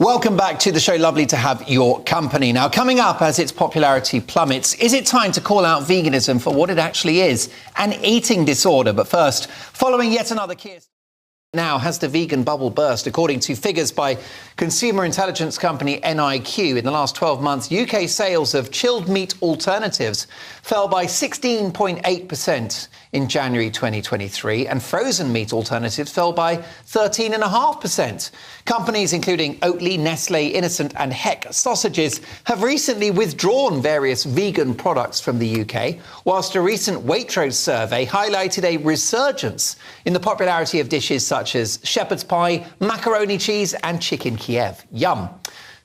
Welcome back to the show. Lovely to have your company. Now, coming up as its popularity plummets, is it time to call out veganism for what it actually is, an eating disorder? But first, following yet another now, has the vegan bubble burst? According to figures by consumer intelligence company NIQ, in the last 12 months, UK sales of chilled meat alternatives fell by 16.8% in January 2023, and frozen meat alternatives fell by 13.5%. Companies including Oatly, Nestlé, Innocent and Heck Sausages have recently withdrawn various vegan products from the UK, whilst a recent Waitrose survey highlighted a resurgence in the popularity of dishes such as shepherd's pie, macaroni cheese and chicken Kiev. Yum.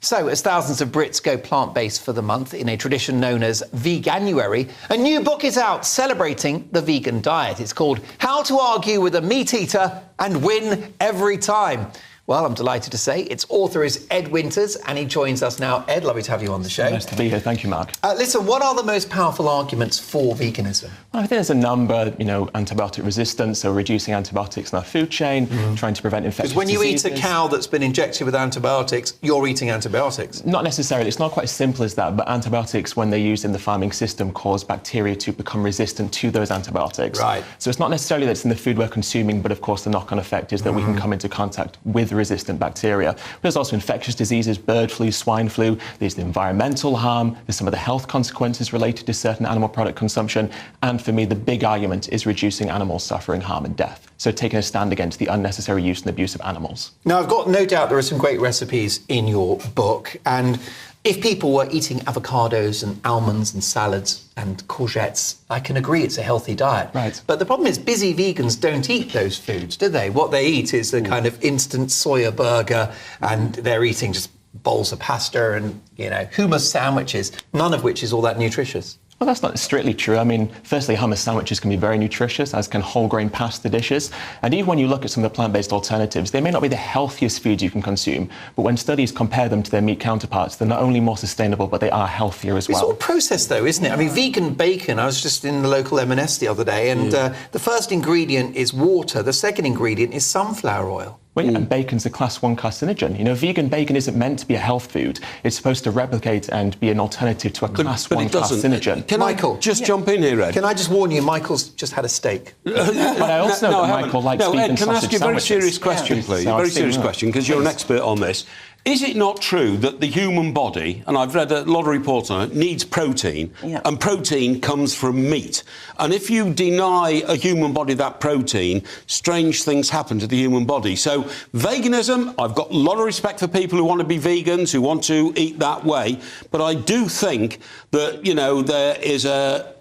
So, as thousands of Brits go plant-based for the month in a tradition known as Veganuary, a new book is out celebrating the vegan diet. It's called How to Argue with a Meat Eater and Win Every Time. Well, I'm delighted to say its author is Ed Winters, and he joins us now. Ed, lovely to have you on the show. Nice to be here. Thank you, Mark. Listen, what are the most powerful arguments for veganism? Well, I think there's a number, antibiotic resistance, so reducing antibiotics in our food chain, trying to prevent infectious diseases. Because when you eat a cow that's been injected with antibiotics, you're eating antibiotics. Not necessarily. It's not quite as simple as that, but antibiotics, when they're used in the farming system, cause bacteria to become resistant to those antibiotics. Right. So it's not necessarily that it's in the food we're consuming, but of course the knock-on effect is that we can come into contact with resistant bacteria. But there's also infectious diseases, bird flu, swine flu, there's the environmental harm, there's some of the health consequences related to certain animal product consumption, and for me the big argument is reducing animal suffering, harm and death. So taking a stand against the unnecessary use and abuse of animals. Now, I've got no doubt there are some great recipes in your book, and if people were eating avocados and almonds and salads and courgettes, I can agree it's a healthy diet. Right. But the problem is busy vegans don't eat those foods, do they? What they eat is the kind of instant soya burger, and they're eating just bowls of pasta and, hummus sandwiches, none of which is all that nutritious. Well, that's not strictly true. I mean, firstly, hummus sandwiches can be very nutritious, as can whole grain pasta dishes. And even when you look at some of the plant-based alternatives, they may not be the healthiest foods you can consume, but when studies compare them to their meat counterparts, they're not only more sustainable, but they are healthier as well. It's all processed, though, isn't it? I mean, vegan bacon, I was just in the local M&S the other day, and the first ingredient is water, the second ingredient is sunflower oil. Well, yeah, and bacon's a class 1 carcinogen. Vegan bacon isn't meant to be a health food. It's supposed to replicate and be an alternative to a class 1 carcinogen. Can Michael, I just jump in here, Ed? Can I just warn you, Michael's just had a steak. But I also know that Michael likes vegan Ed, can I ask you a very serious question, please? A very serious question, because you're an expert on this. Is it not true that the human body, and I've read a lot of reports on it, needs protein, and protein comes from meat? And if you deny a human body that protein, strange things happen to the human body. So veganism, I've got a lot of respect for people who want to be vegans, who want to eat that way, but I do think that, there is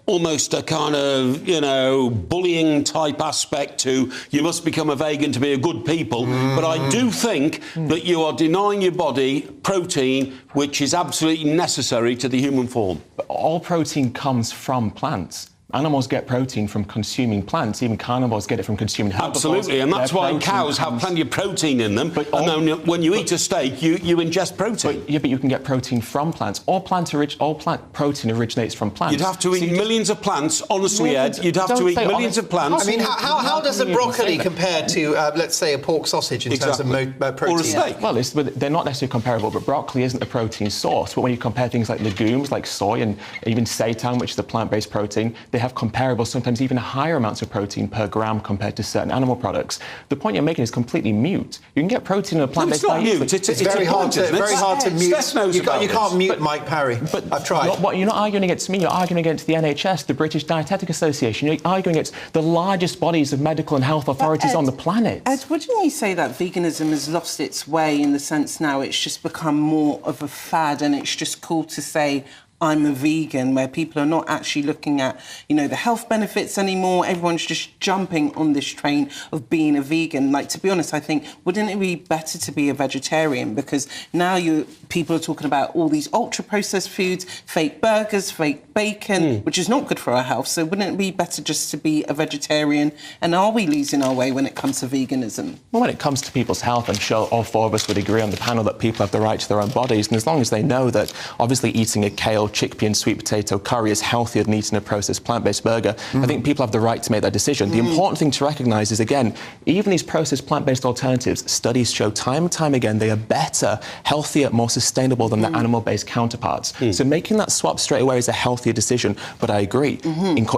almost a kind of, bullying type aspect to you must become a vegan to be a good people. But I do think that you are denying your body protein, which is absolutely necessary to the human form. But all protein comes from plants. Animals get protein from consuming plants. Even carnivores get it from consuming herbivores. Absolutely, and that's why cows have plenty of protein in them. And then when you eat a steak, you ingest protein. But you can get protein from plants. All plant protein originates from plants. You'd have to eat millions of plants, honestly, Ed. You'd have to eat millions of plants. I mean, how does a broccoli compare to, let's say, a pork sausage in terms of protein? Or a steak. Well, they're not necessarily comparable, but broccoli isn't a protein source. But when you compare things like legumes, like soy, and even seitan, which is a plant-based protein, they have comparable, sometimes even higher amounts of protein per gram compared to certain animal products. The point you're making is completely mute. You can get protein in a plant-based diet. It's not mute. It's very hard to mute. You can't mute Mike Parry. But I've tried. You're not arguing against me. You're arguing against the NHS, the British Dietetic Association. You're arguing against the largest bodies of medical and health authorities on the planet. Ed, wouldn't you say that veganism has lost its way in the sense now it's just become more of a fad and it's just cool to say, I'm a vegan, where people are not actually looking at, the health benefits anymore. Everyone's just jumping on this train of being a vegan. Like, to be honest, I think, wouldn't it be better to be a vegetarian? Because now people are talking about all these ultra-processed foods, fake burgers, fake bacon, which is not good for our health. So wouldn't it be better just to be a vegetarian? And are we losing our way when it comes to veganism? Well, when it comes to people's health, I'm sure all four of us would agree on the panel that people have the right to their own bodies. And as long as they know that, obviously, eating a kale, chickpea and sweet potato curry is healthier than eating a processed plant-based burger, I think people have the right to make that decision. The important thing to recognise is, again, even these processed plant-based alternatives, studies show time and time again they are better, healthier, more sustainable than their animal-based counterparts. So making that swap straight away is a healthier decision, but I agree.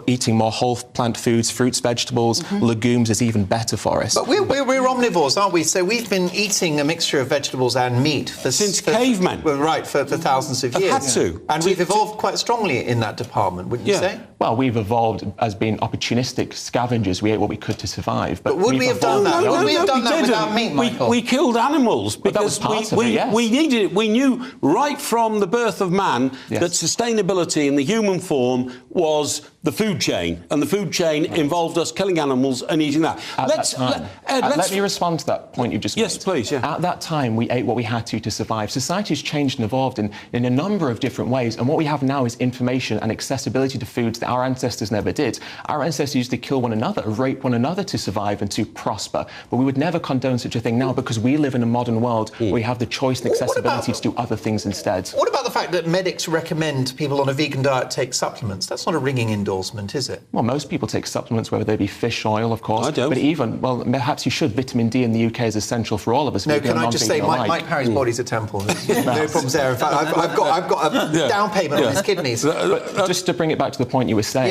Eating more whole plant foods, fruits, vegetables, legumes is even better for us. But we're omnivores, aren't we? So we've been eating a mixture of vegetables and meat since cavemen. Well, right, for thousands of years. Had to. And we've evolved quite strongly in that department, wouldn't you say? Well, we've evolved as being opportunistic scavengers. We ate what we could to survive. But would we have done that? Would we have done that without meat, Michael? We killed animals because we needed it. We knew right from the birth of man that sustainability in the human form was the food chain, and the food chain involved us killing animals and eating that. Let me respond to that point you just made. Yes, please. Yeah. At that time, we ate what we had to survive. Society's changed and evolved in a number of different ways, and what we have now is information and accessibility to foods that our ancestors never did. Our ancestors used to kill one another, rape one another to survive and to prosper, but we would never condone such a thing now because we live in a modern world where we have the choice and accessibility to do other things instead. What about the fact that medics recommend people on a vegan diet take supplements? That's not a ringing endorsement, is it? Well, most people take supplements, whether they be fish oil, of course. I don't. But even, well, perhaps you should. Vitamin D in the UK is essential for all of us. No, can I just say, Mike Parry's body's a temple. No problems there. In fact, I've got a down payment on his kidneys. But just to bring it back to the point you were saying,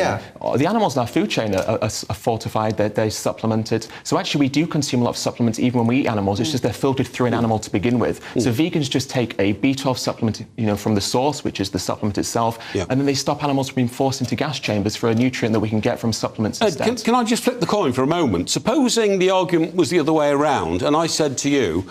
the animals in our food chain are fortified, they're supplemented. So actually, we do consume a lot of supplements even when we eat animals. It's just they're filtered through an animal to begin with. So vegans just take a B12 supplement, from the source, which is the supplement itself, and then they stop animals from being forced into gas chambers for a nutrient that we can get from supplements instead. Can I just flip the coin for a moment? Supposing the argument was the other way around, and I said to you,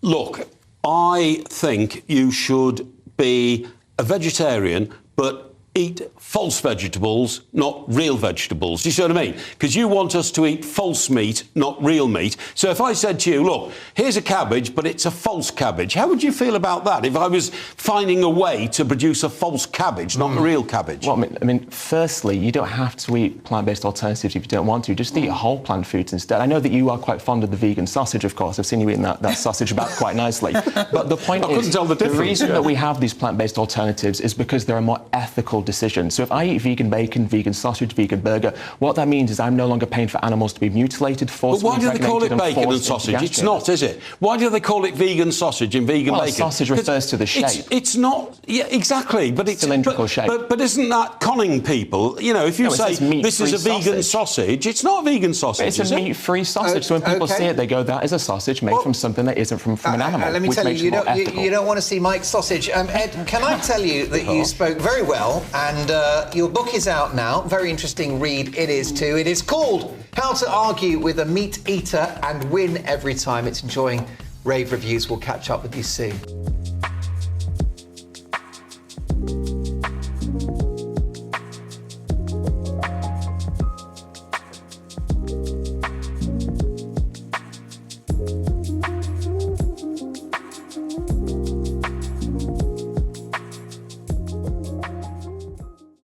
look, I think you should be a vegetarian, but eat false vegetables, not real vegetables. Do you see what I mean? Because you want us to eat false meat, not real meat. So if I said to you, look, here's a cabbage, but it's a false cabbage, how would you feel about that if I was finding a way to produce a false cabbage, not a real cabbage? Well, I mean, firstly, you don't have to eat plant-based alternatives if you don't want to. Just eat whole plant foods instead. I know that you are quite fond of the vegan sausage, of course. I've seen you eating that sausage about quite nicely. But the point is, the reason that we have these plant-based alternatives is because there are more ethical decisions. So if I eat vegan bacon, vegan sausage, vegan burger, what that means is I'm no longer paying for animals to be mutilated, forcibly impregnated. But why do they call it bacon and sausage? It's not, is it? Why do they call it vegan sausage and vegan bacon? Sausage refers to the shape. It's not, exactly, but it's cylindrical shape. But isn't that conning people? If you say this is a vegan sausage, it's not a vegan sausage. It's a meat-free sausage. So when people see it, they go, "That is a sausage made from something that isn't from an animal." Let me tell you, you don't want to see Mike's sausage. Ed, can I tell you that you spoke very well, and your book is out now. Very interesting read it is too. It is called How to Argue with a Meat Eater and Win Every Time. It's enjoying rave reviews. We'll catch up with you soon.